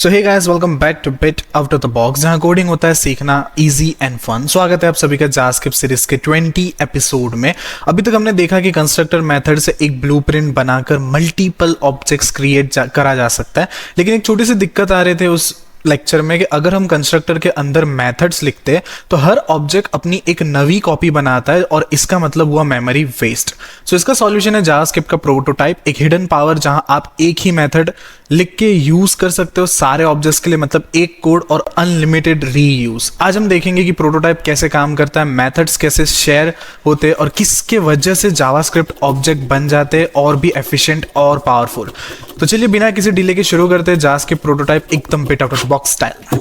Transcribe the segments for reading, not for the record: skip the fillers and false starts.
So hey guys, welcome back to bit out of the box, जहां coding होता है सीखना इजी एंड फन। स्वागत है आप सभी का जावास्क्रिप्ट सीरीज के 20 एपिसोड में। अभी तक हमने देखा कि कंस्ट्रक्टर मेथड से एक ब्लूप्रिंट बनाकर मल्टीपल ऑब्जेक्ट्स क्रिएट करा जा सकता है, लेकिन एक छोटी सी दिक्कत आ रहे थे उस लेक्चर में कि अगर हम कंस्ट्रक्टर के अंदर मेथड्स लिखते हैं तो हर ऑब्जेक्ट अपनी एक नवी कॉपी बनाता है और इसका मतलब हुआ मेमोरी वेस्ट। सो इसका सॉल्यूशन है जावास्क्रिप्ट का प्रोटोटाइप, एक हिडन पावर जहां आप एक ही मेथड लिख के यूज कर सकते हो सारे ऑब्जेक्ट्स के लिए, मतलब एक कोड और अनलिमिटेड रीयूज। आज हम देखेंगे कि प्रोटोटाइप कैसे काम करता है, मेथड्स कैसे शेयर होते हैं और किसके वजह से जावास्क्रिप्ट ऑब्जेक्ट बन जाते हैं और भी एफिशिएंट और पावरफुल। तो चलिए बिना किसी डिले के शुरू करते हैं जावास्क्रिप्ट प्रोटोटाइप एकदम bit out of the box style.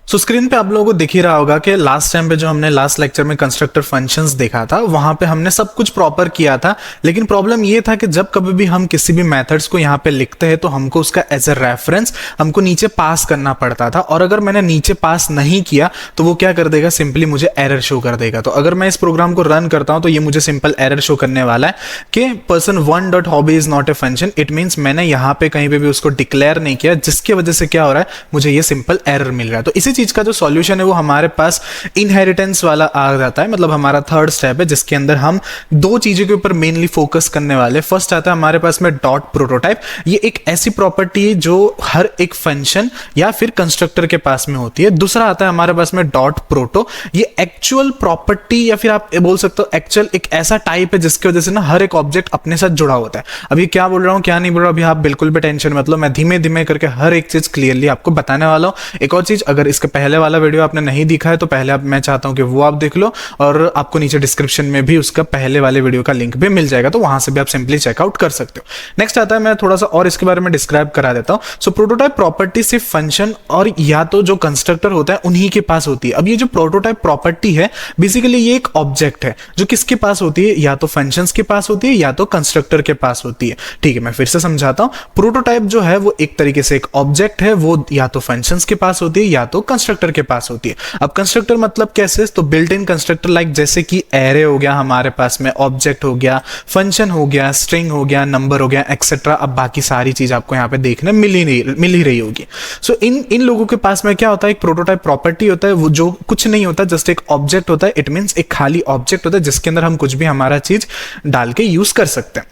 So screen पे आप लोगों को दिख ही रहा होगा कि लास्ट टाइम पे जो हमने लास्ट लेक्चर में कंस्ट्रक्टर फंक्शंस देखा था, वहां पे हमने सब कुछ प्रॉपर किया था, लेकिन प्रॉब्लम ये था कि जब कभी भी हम किसी भी मेथड्स को यहाँ पे लिखते हैं तो हमको उसका एज ए रेफरेंस हमको नीचे पास करना पड़ता था, और अगर मैंने नीचे पास नहीं किया तो वो क्या कर देगा, सिंपली मुझे एरर शो कर देगा। तो अगर मैं इस प्रोग्राम को रन करता हूं तो ये मुझे सिंपल एरर शो करने वाला है कि person1.hobby is not a function. It means मैंने यहाँ पे कहीं पे भी उसको डिक्लेयर नहीं किया, जिसकी वजह से क्या हो रहा है, मुझे ये सिंपल एरर मिल रहा है। तो इसी चीज का जो सॉल्यूशन है वो हमारे पास इनहेरिटेंस वाला आ जाता है, मतलब हमारा थर्ड स्टेप है जिसके अंदर हम दो चीजों के ऊपर मेनली फोकस करने वाले। फर्स्ट आता है हमारे पास में डॉट प्रोटोटाइप। ये एक ऐसी प्रॉपर्टी है जो हर एक फंक्शन या फिर कंस्ट्रक्टर के पास में होती है। दूसरा आता है हमारे पास में डॉट प्रोटो। ये एक्चुअल प्रॉपर्टी या फिर आप बोल सकते हो एक्चुअल एक ऐसा टाइप है जिसकी वजह से ना हर एक ऑब्जेक्ट अपने साथ जुड़ा होता है। अभी क्या बोल रहा हूं क्या नहीं बोल रहा हूं, अभी आप बिल्कुल भी टेंशन मत लो, मैं धीमे धीमे करके हर एक चीज क्लियरली आपको बताने वाला हूं। एक और चीज, अगर इसके पहले वाला वीडियो आपने नहीं दिखा है तो पहले मैं चाहता हूं कि वो आप देख लो, और आपको नीचे डिस्क्रिप्शन में भी उसका पहले वाले वीडियो का लिंक भी मिल जाएगा, तो वहां से भी आप सिंपली चेकआउट कर सकते हो। नेक्स्ट आता है, मैं थोड़ा सा और इसके बारे में डिस्क्राइब करा देता हूं। सो प्रोटोटाइप प्रॉपर्टी सिर्फ फंक्शन और या तो जो कंस्ट्रक्टर होता है उन्हीं के पास होती है। अब ये जो प्रोटोटाइप प्रॉपर्टी है बेसिकली ये एक ऑब्जेक्ट है जो किसके पास होती है, या तो फंक्शंस के पास होती है या तो कंस्ट्रक्टर के पास होती है। ठीक है, मैं फिर से समझाता हूं। प्रोटोटाइप जो है वो एक तरीके से एक ऑब्जेक्ट है, वो या तो फंक्शंस के पास होती है या तो कंस्ट्रक्टर के पास होती है। अब कंस्ट्रक्टर मतलब कैसे, तो बिल्ट इन कंस्ट्रक्टर लाइक जैसे कि एरे हो गया हमारे पास में, ऑब्जेक्ट हो गया, फंक्शन हो गया, स्ट्रिंग हो गया, नंबर हो गया, एक्सेट्रा। अब बाकी सारी चीज आपको यहाँ पे देखने मिल ही रही होगी। सो इन लोगों के पास में क्या होता है, एक प्रोटोटाइप प्रॉपर्टी होता है, वो जो कुछ नहीं होता, जस्ट एक ऑब्जेक्ट होता है। इट मीन्स एक खाली ऑब्जेक्ट होता है जिसके अंदर हम कुछ भी हमारा चीज डाल के यूज कर सकते हैं।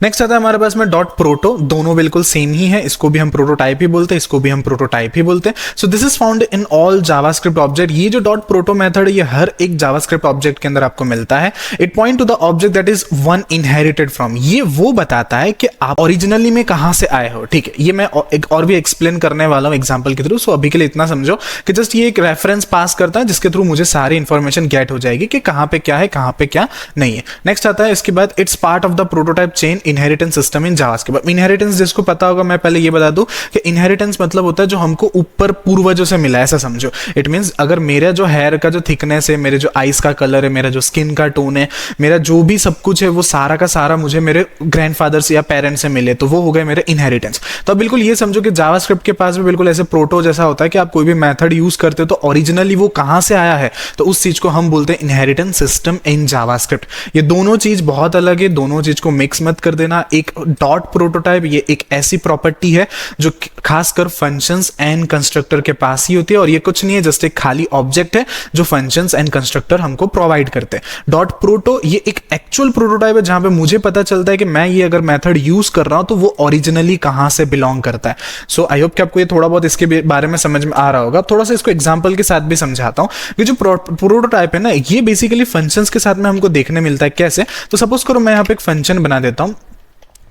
नेक्स्ट आता है हमारे पास में डॉट प्रोटो। दोनों बिल्कुल सेम ही है, इसको भी हम प्रोटोटाइप ही बोलते हैं, इसको भी हम प्रोटोटाइप ही बोलते हैं। So this is found in all JavaScript object. ये जो डॉट प्रोटो मेथड है ये हर एक जावास्क्रिप्ट ऑब्जेक्ट के अंदर आपको मिलता है। It point two the object that is one inherited from. ये वो बताता है कि आप ओरिजिनली में कहां से आए हो। ठीक है, ये मैं एक और भी एक्सप्लेन करने वाला हूं एग्जाम्पल के थ्रू। सो अभी के लिए इतना समझो कि जस्ट ये एक रेफरेंस पास करता है जिसके थ्रू मुझे सारी इंफॉर्मेशन गेट हो जाएगी कि कहां पे क्या है, कहां पे क्या नहीं है। नेक्स्ट आता है इसके बाद, it's part of the prototype chain inheritance system JavaScript. Inheritance जिसको पता होगा, मैं पहले ये बता दूं कि इनहेरिटेंस मतलब होता है जो हमको ऊपर पूर्वजों से मिला है, ऐसा समझो। इट मींस अगर मेरा जो हेयर का जो थिकनेस है, मेरे जो आईज का कलर है, मेरा जो स्किन का टोन है, मेरा जो भी सब कुछ है, वो सारा का सारा मुझे मेरे ग्रैंडफादर से या पेरेंट्स से मिले, तो वो हो गए मेरे इनहेरिटेंस। तो बिल्कुल ये समझो कि जावास्क्रिप्ट के पास भी बिल्कुल ऐसे प्रोटो जैसा होता है कि आप कोई भी मेथड यूज करते हो तो ओरिजिनली वो कहां से आया है, तो उस चीज को हम बोलते हैं इनहेरिटेंस सिस्टम इन जावास्क्रिप्ट। ये दोनों चीज बहुत अलग है, दोनों चीज को मिक्स मत कर देना। एक डॉट प्रोटोटाइप ये एक ऐसी प्रॉपर्टी है जो खासकर फंक्शंस एंड कंस्ट्रक्टर के पास ही होती है, और ये कुछ नहीं है, जस्ट एक खाली ऑब्जेक्ट है जो फंक्शंस एंड कंस्ट्रक्टर हमको प्रोवाइड करते हैं। डॉट प्रोटो ये एक एक्चुअल प्रोटोटाइप है जहां पे मुझे पता चलता है कि मैं ये अगर मेथड यूज कर रहा हूं तो वो ओरिजिनली कहां से बिलोंग करता है। सो आई होप कि आपको ये थोड़ा बहुत इसके बारे में समझ में आ रहा होगा। थोड़ा सा इसको एग्जांपल के साथ भी समझाता हूं कि जो प्रोटोटाइप है ना, ये बेसिकली फंक्शंस के साथ में हमको देखने मिलता है। कैसे, तो सपोज करो मैं यहां पे एक फंक्शन बना देता हूं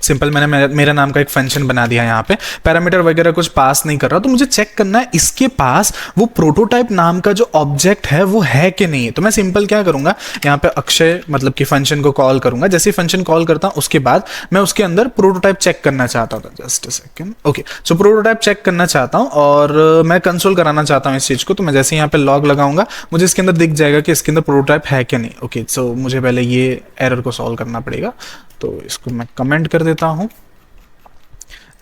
सिंपल। मैंने मेरा नाम का एक फंक्शन बना दिया, यहाँ पे पैरामीटर वगैरह कुछ पास नहीं कर रहा, तो मुझे चेक करना है इसके पास वो प्रोटोटाइप नाम का जो ऑब्जेक्ट है वो है कि नहीं है। तो मैं सिंपल क्या करूंगा, यहाँ पे अक्षय मतलब कि फंक्शन को कॉल करूंगा। जैसे ही फंक्शन कॉल करता हूं उसके बाद मैं उसके अंदर प्रोटोटाइप चेक करना चाहता हूँ। Just a second, okay. So prototype check करना चाहता हूँ और मैं कंसोल कराना चाहता हूँ इस चीज को। तो मैं जैसे यहाँ पे लॉग लगाऊंगा मुझे इसके अंदर दिख जाएगा कि इसके अंदर प्रोटोटाइप है कि नहीं। ओके, सो मुझे पहले ये एरर को सॉल्व करना पड़ेगा, तो इसको मैं कमेंट कर देता हूँ।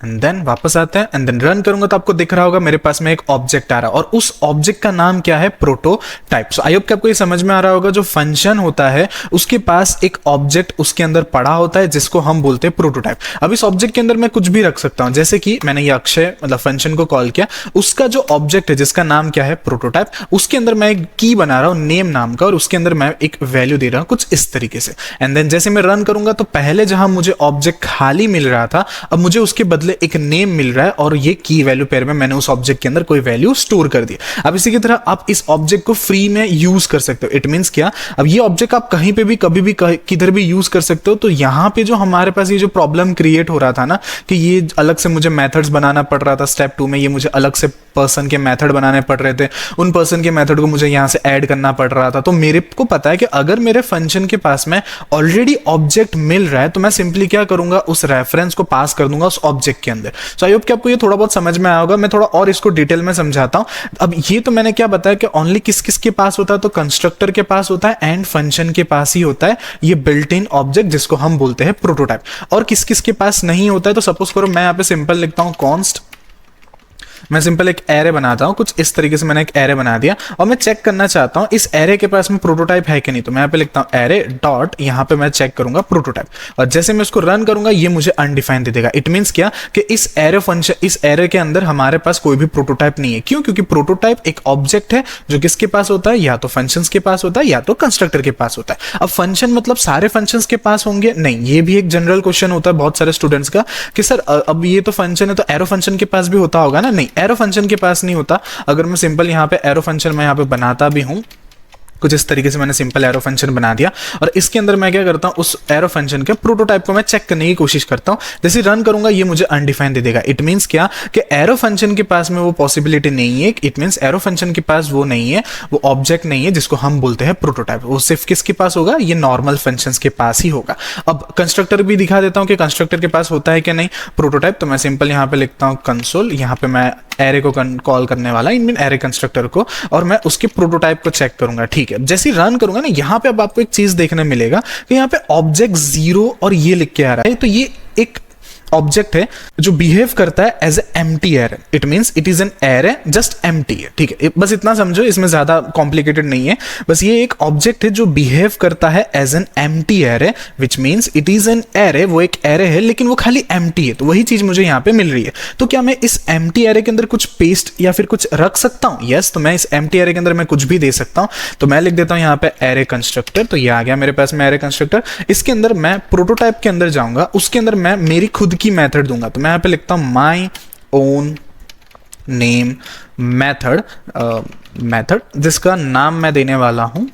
एंड देन वापस आते हैं एंड देन रन करूंगा तो आपको दिख रहा होगा मेरे पास में एक ऑब्जेक्ट आ रहा है और उस ऑब्जेक्ट का नाम क्या है, प्रोटोटाइप। सो आई होप कि आपको ये समझ में आ रहा होगा, जो फंक्शन होता है उसके पास एक ऑब्जेक्ट उसके अंदर पड़ा होता है जिसको हम बोलते हैं प्रोटोटाइप। अब इस ऑब्जेक्ट के अंदर मैं कुछ भी रख सकता हूं, जैसे कि मैंने ये अक्षय मतलब फंक्शन को कॉल किया, उसका जो ऑब्जेक्ट है जिसका नाम क्या है, प्रोटोटाइप, उसके अंदर मैं एक की बना रहा हूं नेम नाम का और उसके अंदर मैं एक वैल्यू दे रहा हूं कुछ इस तरीके से। एंड देन जैसे मैं रन करूंगा तो पहले जहां मुझे ऑब्जेक्ट खाली मिल रहा था, अब मुझे उसके बदले एक नेम मिल रहा है और ये की वैल्यू पेयर में मैंने उस ऑब्जेक्ट के अंदर कोई वैल्यू स्टोर कर दी। अब इसी की तरह आप इस ऑब्जेक्ट को फ्री में यूज कर सकते हो। इट मींस क्या, अब ये ऑब्जेक्ट आप कहीं पे भी कभी भी किधर भी यूज कर सकते हो। तो यहां पे जो हमारे पास ये जो प्रॉब्लम क्रिएट हो रहा था ना कि ये अलग से मुझे मेथड्स बनाना पड़ रहा था स्टेप 2 में, ये मुझे अलग से पर्सन के मेथड बनाने पड़ रहे थे, उन पर्सन के मेथड को मुझे यहां से ऐड करना पड़ रहा था। तो मेरे को पता है कि अगर मेरे फंक्शन के पास में ऑलरेडी ऑब्जेक्ट मिल रहा है तो मैं सिंपली क्या करूंगा, उस रेफरेंस को पास कर दूंगा उस ऑब्जेक्ट के अंदर। सो आई होप कि आपको ये थोड़ा बहुत समझ में आया होगा। मैं थोड़ा और इसको डिटेल में समझाता हूं। अब ये तो मैंने क्या बताया कि ओनली किस किस के पास होता है, तो कंस्ट्रक्टर के पास होता है एंड फंक्शन के पास ही होता है ये बिल्ट इन ऑब्जेक्ट जिसको हम बोलते हैं प्रोटोटाइप। और किस किस के पास नहीं होता है, तो सपोज करो मैं यहाँ पे सिंपल लिखता हूं कॉन्स्ट, मैं सिंपल एक एरे बनाता हूं कुछ इस तरीके से, मैंने एक एरे बना दिया और मैं चेक करना चाहता हूं इस एरे के पास में प्रोटोटाइप है कि नहीं। तो मैं यहाँ पे लिखता हूं एरे डॉट, यहाँ पे मैं चेक करूंगा प्रोटोटाइप और जैसे मैं इसको रन करूंगा ये मुझे अनडिफाइंड दे देगा। इट मींस क्या कि इस एरे फंक्शन, इस एरे के अंदर हमारे पास कोई भी प्रोटोटाइप नहीं है। क्यों? क्योंकि प्रोटोटाइप एक ऑब्जेक्ट है जो किसके पास होता है, या तो फंक्शंस के पास होता है या तो कंस्ट्रक्टर के पास होता है। अब फंक्शन मतलब सारे फंक्शंस के पास होंगे नहीं, ये भी एक जनरल क्वेश्चन होता है बहुत सारे स्टूडेंट्स का कि सर अब ये तो फंक्शन है तो एरो फंक्शन के पास भी होता होगा ना। नहीं, एरो फंक्शन के पास नहीं होता। अगर मैं सिंपल यहाँ पे एरो फंक्शन मैं यहाँ पे बनाता भी हूं कुछ इस तरीके से, मैंने सिंपल एरो फंक्शन बना दिया और इसके अंदर मैं क्या करता हूं, उस एरो फंक्शन के प्रोटोटाइप को मैं चेक करने की कोशिश करता हूं। जैसे रन करूंगा ये मुझे अनडिफाइंड दे देगा। इट मींस क्या कि एरो फंक्शन के पास में वो पॉसिबिलिटी नहीं है। इट मींस एरो फंक्शन के पास वो नहीं है, वो ऑब्जेक्ट नहीं है जिसको हम बोलते हैं प्रोटोटाइप। वो सिर्फ किसके पास होगा, ये नॉर्मल फंक्शंस के पास ही होगा। अब कंस्ट्रक्टर भी दिखा देता हूं कि कंस्ट्रक्टर के पास होता है कि नहीं प्रोटोटाइप। तो मैं सिंपल यहाँ पे लिखता हूँ कंसोल, यहाँ पे मैं एरे को कॉल करने वाला इन एरे कंस्ट्रक्टर को और मैं उसके प्रोटोटाइप को चेक करूंगा। ठीक है, जैसे ही रन करूंगा ना यहाँ पे अब आपको एक चीज देखने मिलेगा कि यहाँ पे ऑब्जेक्ट 0 और ये लिख के आ रहा है। तो ये एक ऑब्जेक्ट है जो बिहेव करता है as empty array. It means it is an array just empty है। ठीक है, बस इतना समझो, इसमें ज्यादा कॉम्प्लिकेटेड नहीं है। बस ये एक ऑब्जेक्ट है जो बिहेव करता है as an empty array, which means it is an array. वो एक एरे है लेकिन वो खाली एम्प्टी है। तो वही चीज मुझे यहाँ पे मिल रही है। तो क्या मैं इस एम्प्टी एरे के अंदर कुछ पेस्ट या फिर कुछ रख सकता हूँ? यस, तो मैं इस एम्प्टी एरे के अंदर मैं कुछ भी दे सकता हूँ। तो मैं लिख देता हूँ यहाँ पे एरे कंस्ट्रक्टर। तो ये आ गया मेरे पास में एरे कंस्ट्रक्टर। इसके अंदर मैं प्रोटोटाइप के अंदर जाऊंगा, उसके अंदर मैं मेरी खुद की मेथड दूंगा। तो मैं यहां पे लिखता हूं माई ओन नेम मेथड जिसका नाम मैं देने वाला हूं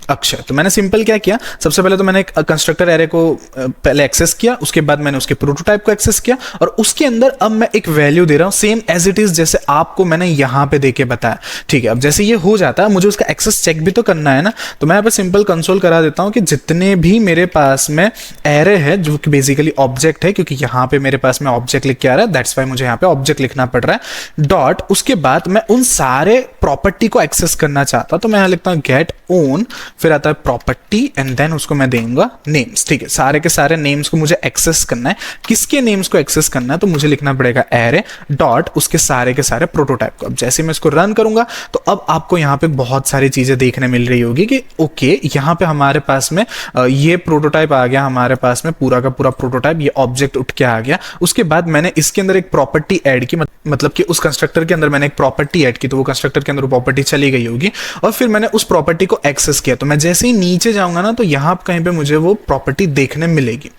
अक्षय। तो मैंने सिंपल क्या किया, सबसे पहले तो मैंने एक कंस्ट्रक्टर एरे को पहले एक्सेस किया, उसके बाद मैंने उसके प्रोटोटाइप को एक्सेस किया और उसके अंदर अब मैं एक वैल्यू दे रहा हूं सेम एज इट इज जैसे आपको मैंने यहां पे देके बताया। ठीक है, अब जैसे ये हो जाता है मुझे उसका एक्सेस चेक भी तो करना है ना। तो मैं यहाँ पे सिंपल कंसोल करा देता हूं कि जितने भी मेरे पास में एरे है जो कि बेसिकली ऑब्जेक्ट है, क्योंकि यहाँ पे मेरे पास में ऑब्जेक्ट लिख के आ रहा है, दैट्स वाई मुझे यहाँ पे ऑब्जेक्ट लिखना पड़ रहा है डॉट। उसके बाद मैं उन सारे प्रॉपर्टी को एक्सेस करना चाहता हूं तो मैं यहाँ लिखता हूँ गेट ओन, फिर आता है प्रॉपर्टी एंड देन उसको मैं देऊंगा नेम्स। ठीक है, सारे के सारे नेम्स को मुझे एक्सेस करना है। किसके नेम्स को एक्सेस करना है, तो मुझे लिखना पड़ेगा एरे डॉट उसके सारे के सारे प्रोटोटाइप को। अब जैसे मैं इसको रन करूंगा तो अब आपको यहाँ पे बहुत सारी चीजें देखने मिल रही होगी कि ओके यहाँ पे हमारे पास में ये प्रोटोटाइप आ गया, हमारे पास में पूरा का पूरा प्रोटोटाइप, ये ऑब्जेक्ट उठ के आ गया। उसके बाद मैंने इसके अंदर एक प्रॉपर्टी ऐड की, मतलब कि उस कंस्ट्रक्टर के अंदर मैंने एक प्रॉपर्टी ऐड की, तो वो कंस्ट्रक्टर के अंदर प्रॉपर्टी चली गई होगी और फिर मैंने उस प्रॉपर्टी को एक्सेस किया। तो मैं जैसे ही नीचे जाऊंगा ना तो यहां कहीं पे मुझे वो प्रॉपर्टी देखने मिलेगी।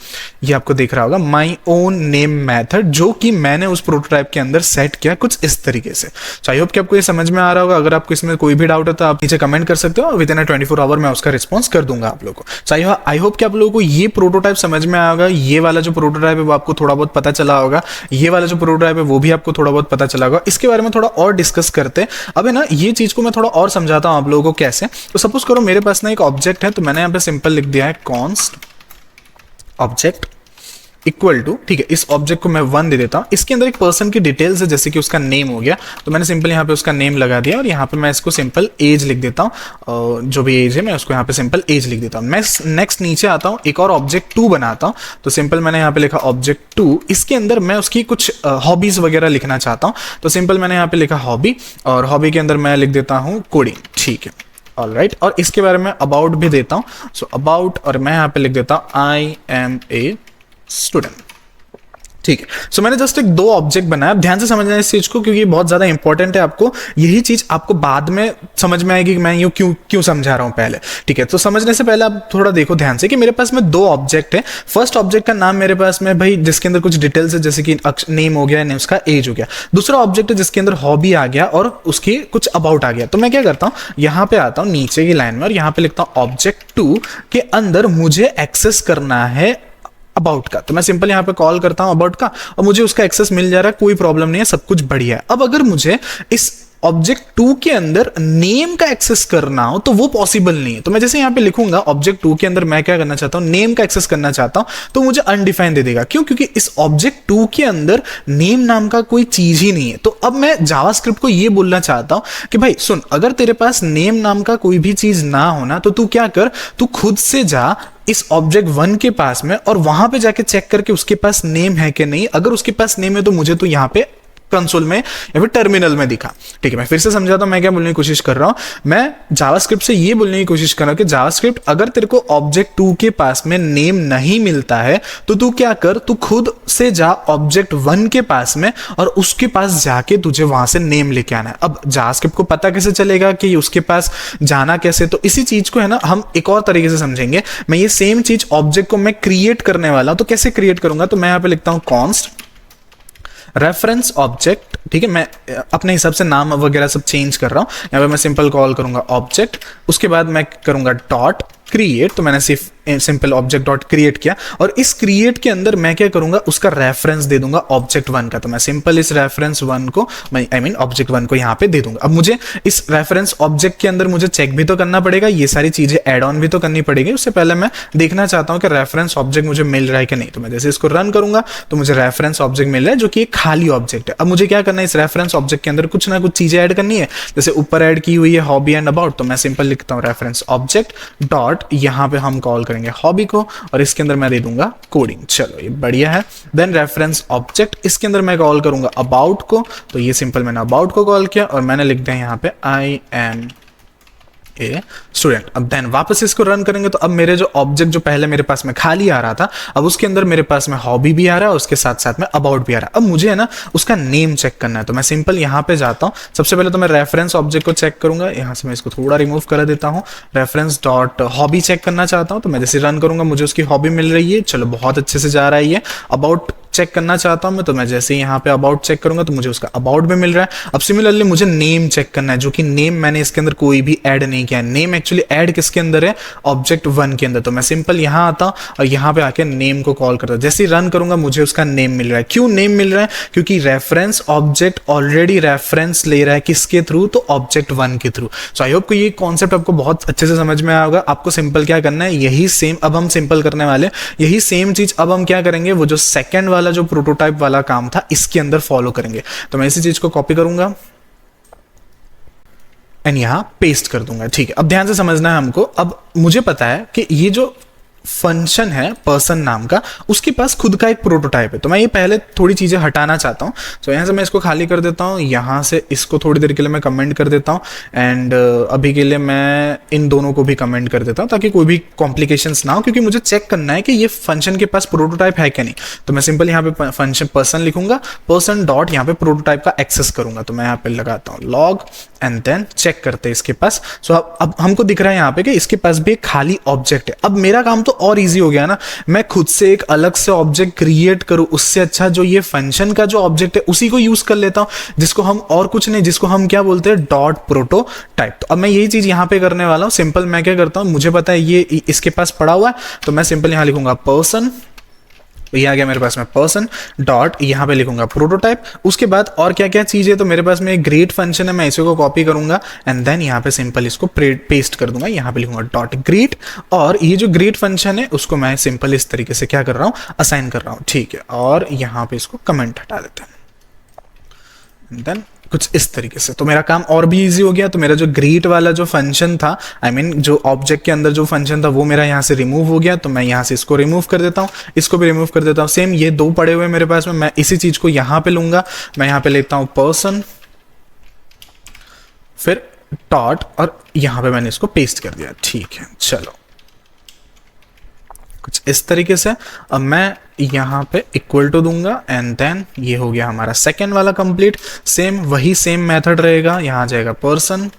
ये आपको दिख रहा होगा माई ओन नेम मेथड, जो कि मैंने उस प्रोटोटाइप के अंदर सेट किया कुछ इस तरीके से। तो आई होप कि आपको ये समझ में आ रहा होगा। अगर आपको इसमें कोई भी डाउट है तो आप नीचे कमेंट कर सकते हो, विद इन 24 आवर मैं उसका रिस्पॉन्स कर दूंगा आप लोगों को। तो आई होप कि आप लोगों को ये प्रोटोटाइप समझ में आएगा। ये वाला जो प्रोटोटाइप है वो आपको थोड़ा बहुत पता चला होगा, ये वाला जो प्रोटोटाइप है वो भी आपको थोड़ा बहुत पता चला होगा। इसके बारे में थोड़ा और डिस्कस करते हैं। अब है ना, ये चीज को मैं थोड़ा और समझाता हूं आप लोगों को कैसे। तो सपोज करो मेरे पास ना एक ऑब्जेक्ट है, तो मैंने यहाँ पे सिंपल लिख दिया है कॉन्स्ट ऑब्जेक्ट इक्वल टू, ठीक है, इस ऑब्जेक्ट को मैं 1 दे देता हूँ। इसके अंदर एक पर्सन की डिटेल्स है, जैसे कि उसका नेम हो गया, तो मैंने सिंपल यहाँ पे उसका नेम लगा दिया और यहाँ पे मैं इसको सिंपल एज लिख देता हूँ, जो भी एज है मैं उसको यहाँ पे सिंपल एज लिख देता हूँ। मैं नेक्स्ट नीचे आता हूँ, एक और ऑब्जेक्ट 2 बनाता हूँ, तो सिंपल मैंने यहाँ पे लिखा ऑब्जेक्ट 2। इसके अंदर मैं उसकी कुछ हॉबीज वगैरह लिखना चाहता हूँ, तो सिंपल मैंने यहाँ पे लिखा हॉबी, और हॉबी के अंदर मैं लिख देता हूँ कोडिंग, ठीक है, ऑलराइट। और इसके बारे में अबाउट भी देता हूँ, सो अबाउट, और मैं यहाँ पे लिख देता हूँ आई एम ए स्टूडेंट, ठीक है। सो मैंने जस्ट एक 2 ऑब्जेक्ट बनाया। ध्यान से समझना इस चीज को, क्योंकि ये बहुत ज्यादा इंपॉर्टेंट है। आपको यही चीज आपको बाद में समझ में आएगी कि मैं यूं क्यों समझा रहा हूं पहले, ठीक है। तो समझने से पहले आप थोड़ा देखो ध्यान से कि मेरे पास में 2 ऑब्जेक्ट है। फर्स्ट ऑब्जेक्ट का नाम मेरे पास में भाई जिसके अंदर कुछ डिटेल्स है, जैसे कि नेम हो गया, उसका एज हो गया। दूसरा ऑब्जेक्ट है जिसके अंदर हॉबी आ गया और उसकी कुछ अबाउट आ गया। तो मैं क्या करता हूं, यहां पे आता हूं नीचे की लाइन में और यहां पे लिखता हूं ऑब्जेक्ट 2 के अंदर मुझे एक्सेस करना है अबाउट का। तो मैं सिंपल यहाँ पे कॉल करता हूं अबाउट का और मुझे उसका एक्सेस मिल जा रहा है, कोई प्रॉब्लम नहीं है, सब कुछ बढ़िया है। अब अगर मुझे इस ऑब्जेक्ट 2 के अंदर नेम का एक्सेस करना हो तो वो पॉसिबल नहीं है। तो मैं जैसे यहाँ पे लिखूंगा ऑब्जेक्ट 2 के अंदर मैं क्या करना चाहता हूँ, नेम का एक्सेस करना चाहता हूँ, तो मुझे अनडिफाइंड दे देगा। क्यों? क्योंकि इस ऑब्जेक्ट 2 के अंदर नेम नाम का कोई चीज ही नहीं है। तो अब मैं जावास्क्रिप्ट को ये बोलना चाहता हूं कि भाई सुन, अगर तेरे पास नेम नाम का कोई भी चीज ना होना तो तू क्या कर, तू खुद से जा इस ऑब्जेक्ट 1 के पास में और वहां पे जाके चेक करके उसके पास नेम है कि नहीं। अगर उसके पास नेम है तो मुझे तो यहाँ पे कंसोल में या फिर टर्मिनल में दिखा, ठीक है। मैं फिर से समझाता हूं मैं क्या बोलने की कोशिश कर रहा हूं। मैं जावास्क्रिप्ट से ये बोलने की कोशिश कर रहा हूं कि जावास्क्रिप्ट अगर तेरे को ऑब्जेक्ट 2 के पास में नेम नहीं मिलता है तो तू क्या कर, तू खुद से जा ऑब्जेक्ट 1 के पास में और उसके पास जाके तुझे वहां से नेम लेके आना है। अब जावास्क्रिप्ट को पता कैसे चलेगा कि उसके पास जाना कैसे, तो इसी चीज को है ना हम एक और तरीके से समझेंगे। मैं ये सेम चीज ऑब्जेक्ट को मैं क्रिएट करने वाला हूं, तो कैसे क्रिएट करूंगा, तो मैं यहां पे लिखता हूं कॉन्स्ट रेफरेंस ऑब्जेक्ट, ठीक है। मैं अपने हिसाब से नाम वगैरह सब चेंज कर रहा हूं। यहाँ पे मैं सिंपल कॉल करूंगा ऑब्जेक्ट, उसके बाद मैं करूंगा डॉट क्रिएट, तो मैंने सिर्फ सिंपल ऑब्जेक्ट डॉट क्रिएट किया और इस क्रिएट के अंदर मैं क्या करूंगा, उसका रेफरेंस दे दूंगा ऑब्जेक्ट 1 का। तो मैं सिंपल इस रेफरेंस 1 को ऑब्जेक्ट 1 को यहाँ पे दे दूंगा। अब मुझे इस रेफरेंस ऑब्जेक्ट के अंदर मुझे चेक भी तो करना पड़ेगा, ये सारी चीजें ऐड ऑन भी तो करनी पड़ेगी। उससे पहले मैं देखना चाहता हूँ कि रेफरेंस ऑब्जेक्ट मुझे मिल रहा है कि नहीं। तो मैं जैसे इसको रन करूंगा तो मुझे रेफरेंस ऑब्जेक्ट मिल रहा है जो कि एक खाली ऑब्जेक्ट है। अब मुझे क्या करना है, इस रेफरेंस ऑब्जेक्ट के अंदर कुछ ना कुछ चीजें ऐड करनी है। जैसे ऊपर ऐड की हुई है हॉबी एंड अबाउट, तो मैं सिंपल लिखता हूँ रेफरेंस ऑब्जेक्ट डॉट, यहाँ पे हम कॉल करेंगे हॉबी को और इसके अंदर मैं दे दूंगा कोडिंग। चलो ये बढ़िया है। देन रेफरेंस ऑब्जेक्ट, इसके अंदर मैं कॉल करूंगा अबाउट को, तो ये सिंपल मैंने अबाउट को कॉल किया और मैंने लिख दिया यहाँ पे आई एम ए स्टूडेंट। अब देन वापस इसको रन करेंगे तो अब मेरे जो ऑब्जेक्ट जो पहले मेरे पास में खाली आ रहा था, अब उसके अंदर मेरे पास में हॉबी भी आ रहा है और उसके साथ साथ में अबाउट भी आ रहा है। अब मुझे है ना उसका नेम चेक करना है, तो मैं सिंपल यहाँ पे जाता हूँ। सबसे पहले तो मैं रेफरेंस ऑब्जेक्ट को चेक करूंगा, यहाँ से मैं इसको थोड़ा रिमूव कर देता हूँ। रेफरेंस डॉट हॉबी चेक करना चाहता हूँ, तो मैं जैसे रन करूंगा मुझे उसकी हॉबी मिल रही है। चलो बहुत अच्छे से जा रहा है ये। अबाउट चेक करना चाहता हूं मैं, तो मैं जैसे यहाँ पे अबाउट चेक करूंगा तो मुझे उसका अबाउट भी मिल रहा है। अब सिमिलरली मुझे नेम चेक करना है, जो कि नेम मैंने इसके अंदर कोई भी ऐड नहीं किया है। नेम एक्चुअली ऐड किसके अंदर है, ऑब्जेक्ट 1 के अंदर। तो मैं सिंपल यहाँ आता हूँ और यहाँ पे आके नेम को कॉल करता हूँ। जैसे ही रन करूंगा मुझे उसका नेम मिल रहा है। क्यों नेम मिल रहा है, क्योंकि रेफरेंस ऑब्जेक्ट ऑलरेडी रेफरेंस ले रहा है किसके थ्रू, तो ऑब्जेक्ट 1 के थ्रू। सो आई होप को ये कॉन्सेप्ट आपको बहुत अच्छे से समझ में आया होगा। आपको सिंपल क्या करना है, यही सेम अब हम सिंपल करने वाले, यही सेम चीज अब हम क्या करेंगे, वो जो सेकंड वाला जो प्रोटोटाइप वाला काम था इसके अंदर फॉलो करेंगे। तो मैं इसी चीज को कॉपी करूंगा एंड यहां पेस्ट कर दूंगा, ठीक है। अब ध्यान से समझना है हमको। अब मुझे पता है कि ये जो फंक्शन है पर्सन नाम का, उसके पास खुद का एक प्रोटोटाइप है। तो मैं ये पहले थोड़ी चीजें हटाना चाहता हूँ। तो यहाँ से मैं इसको खाली कर देता हूँ, यहाँ से इसको थोड़ी देर के लिए मैं कमेंट कर देता हूँ एंड अभी के लिए मैं इन दोनों को भी कमेंट कर देता हूँ ताकि कोई भी कॉम्प्लिकेशंस ना हो, क्योंकि मुझे चेक करना है कि ये फंक्शन के पास प्रोटोटाइप है क्या नहीं। तो मैं सिंपल यहाँ पे फंक्शन पर्सन लिखूंगा, पर्सन डॉट यहाँ पे प्रोटोटाइप का एक्सेस करूंगा। तो मैं यहाँ पे लगाता हूँ लॉग एंड देन चेक करते हैं इसके पास। सो अब हमको दिख रहा है यहाँ पे कि इसके पास भी एक खाली ऑब्जेक्ट है। अब मेरा काम तो और इजी हो गया ना, मैं खुद से एक अलग से ऑब्जेक्ट क्रिएट करूं, उससे अच्छा जो ये फंक्शन का जो ऑब्जेक्ट है उसी को यूज कर लेता हूं, जिसको हम और कुछ नहीं, जिसको हम क्या बोलते हैं, डॉट प्रोटोटाइप। तो अब मैं यही चीज यहां पे करने वाला हूं। सिंपल मैं क्या करता हूं, मुझे पता है ये इसके पास पड़ा हुआ है, तो मैं सिंपल यहां लिखूंगा पर्सन ये आ गया मेरे पास में पर्सन डॉट, यहाँ पे लिखूंगा प्रोटोटाइप। उसके बाद और क्या क्या चीज़ है, तो मेरे पास में एक ग्रीट फंक्शन है, मैं इसी को कॉपी करूंगा एंड देन यहाँ पे सिंपल इसको पेस्ट कर दूंगा, यहाँ पे लिखूंगा डॉट ग्रीट। और ये जो ग्रीट फंक्शन है उसको मैं सिंपल इस तरीके से क्या कर रहा हूँ, असाइन कर रहा हूँ, ठीक है। और यहाँ पे इसको कमेंट हटा देते हैं एंड देन कुछ इस तरीके से, तो मेरा काम और भी इजी हो गया। तो मेरा जो ग्रीट वाला जो फंक्शन था, आई मीन जो ऑब्जेक्ट के अंदर जो फंक्शन था, वो मेरा यहाँ से रिमूव हो गया। तो मैं यहाँ से इसको रिमूव कर देता हूँ, इसको भी रिमूव कर देता हूँ। सेम ये दो पड़े हुए मेरे पास में, मैं इसी चीज को यहाँ पे लूंगा, मैं यहाँ पे लेता हूँ पर्सन, फिर डॉट, और यहाँ पे मैंने इसको पेस्ट कर दिया, ठीक है। चलो कुछ इस तरीके से। अब मैं यहाँ पे इक्वल टू दूंगा एंड देन ये हो गया हमारा सेकेंड वाला कंप्लीट। सेम वही सेम मेथड रहेगा, यहाँ जाएगा पर्सन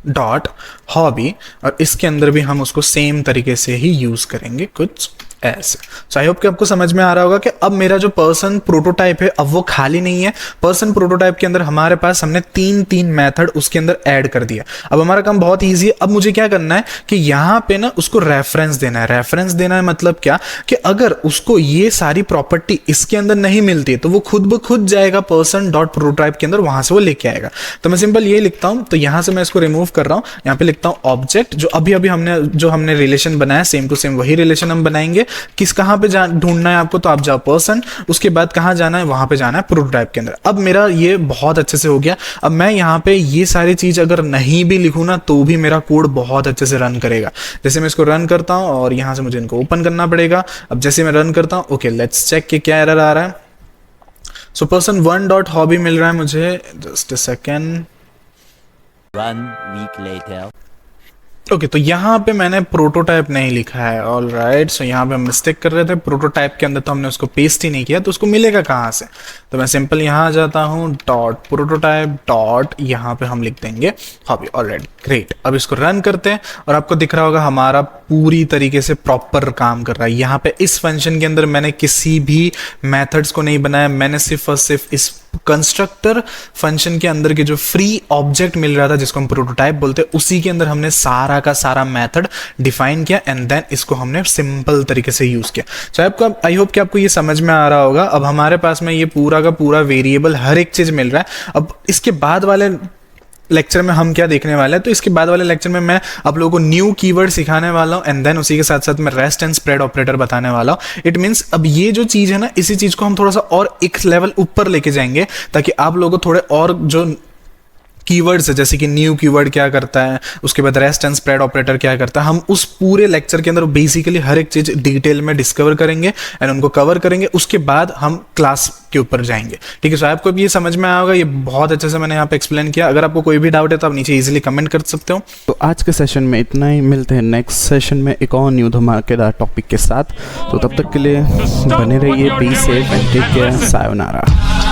डॉट हॉबी, और इसके अंदर भी हम उसको सेम तरीके से ही यूज करेंगे कुछ ऐसे। सो आई होप कि आपको समझ में आ रहा होगा कि अब मेरा जो पर्सन प्रोटोटाइप है अब वो खाली नहीं है। पर्सन प्रोटोटाइप के अंदर हमारे पास हमने तीन मेथड उसके अंदर ऐड कर दिया। अब हमारा काम बहुत ईजी है। अब मुझे क्या करना है कि यहाँ पे ना उसको रेफरेंस देना है। रेफरेंस देना है मतलब क्या, कि अगर उसको ये सारी प्रॉपर्टी इसके अंदर नहीं मिलती है तो वो खुद ब खुद जाएगा पर्सन डॉट प्रोटोटाइप के अंदर, वहां से वो लेके आएगा। तो मैं सिंपल ये लिखता हूँ, तो यहाँ से मैं इसको रिमूव कर रहा हूँ, यहाँ पे लिखता हूँ ऑब्जेक्ट, जो अभी हमने रिलेशन बनाया सेम टू सेम वही रिलेशन हम बनाएंगे। किस कहाँ पे ढूंढना है आपको, तो आप जाओ पर्सन, उसके बाद कहाँ जाना है, वहां पे जाना है प्रोटोटाइप के अंदर। अब मेरा ये बहुत अच्छे से हो गया। अब मैं यहाँ पे ये सारी चीज अगर नहीं भी लिखूँ ना तो भी मेरा कोड बहुत अच्छे से रन करेगा। जैसे मैं इसको रन करता हूँ और यहाँ से मुझे इनको ओपन करना पड़ेगा। अब जैसे मैं रन करता हूँ, ओके लेट्स चेक कि क्या एरर आ रहा है। So person one dot hobby मिल रहा है मुझे, just a second. 1 week later. Okay तो यहाँ पे मैंने प्रोटोटाइप नहीं लिखा है। ऑल राइट, सो यहाँ पे हम मिस्टेक कर रहे थे, प्रोटोटाइप के अंदर तो हमने उसको पेस्ट ही नहीं किया, तो उसको मिलेगा कहाँ से। तो मैं सिंपल यहाँ आ जाता हूँ, डॉट प्रोटोटाइप डॉट, यहाँ पे हम लिख देंगे हॉबी। Alright great. अब इसको रन करते हैं और आपको दिख रहा होगा हमारा पूरी तरीके से प्रॉपर काम कर रहा है। यहाँ पे इस फंक्शन के अंदर मैंने किसी भी मैथड्स को नहीं बनाया, मैंने सिर्फ और सिर्फ इस कंस्ट्रक्टर फंक्शन के अंदर के जो फ्री ऑब्जेक्ट मिल रहा था जिसको हम प्रोटोटाइप बोलते हैं, उसी के अंदर हमने सारा का सारा मेथड डिफाइन किया एंड देन इसको हमने सिंपल तरीके से यूज किया। तो आपको आई होप कि आपको ये समझ में आ रहा होगा। अब हमारे पास में ये पूरा का पूरा वेरिएबल हर एक चीज मिल रहा है। अब इसके बाद वाले लेक्चर में हम क्या देखने वाले हैं, तो इसके बाद वाले लेक्चर में मैं आप लोगों को न्यू कीवर्ड सिखाने वाला हूं एंड देन उसी के साथ साथ मैं रेस्ट एंड स्प्रेड ऑपरेटर बताने वाला हूं। इट मींस अब ये जो चीज है ना, इसी चीज को हम थोड़ा सा और एक लेवल ऊपर लेके जाएंगे ताकि आप लोगों को थोड़े और जो कीवर्ड्स है, जैसे कि न्यू कीवर्ड क्या करता है, उसके बाद रेस्ट एंड स्प्रेड ऑपरेटर क्या करता है, हम उस पूरे लेक्चर के अंदर बेसिकली हर एक चीज डिटेल में डिस्कवर करेंगे एंड उनको कवर करेंगे। उसके बाद हम क्लास के ऊपर जाएंगे, ठीक है। सो आपको भी ये समझ में आया होगा, ये बहुत अच्छे से मैंने यहाँ पे एक्सप्लेन किया। अगर आपको कोई भी डाउट है तो आप नीचे इजीली कमेंट कर सकते हो। तो आज के सेशन में इतना ही, मिलते हैं नेक्स्ट सेशन में एक और न्यू धमाकेदार टॉपिक के साथ। तो तब तक के लिए बने रहिए, be safe and take care, sayonara.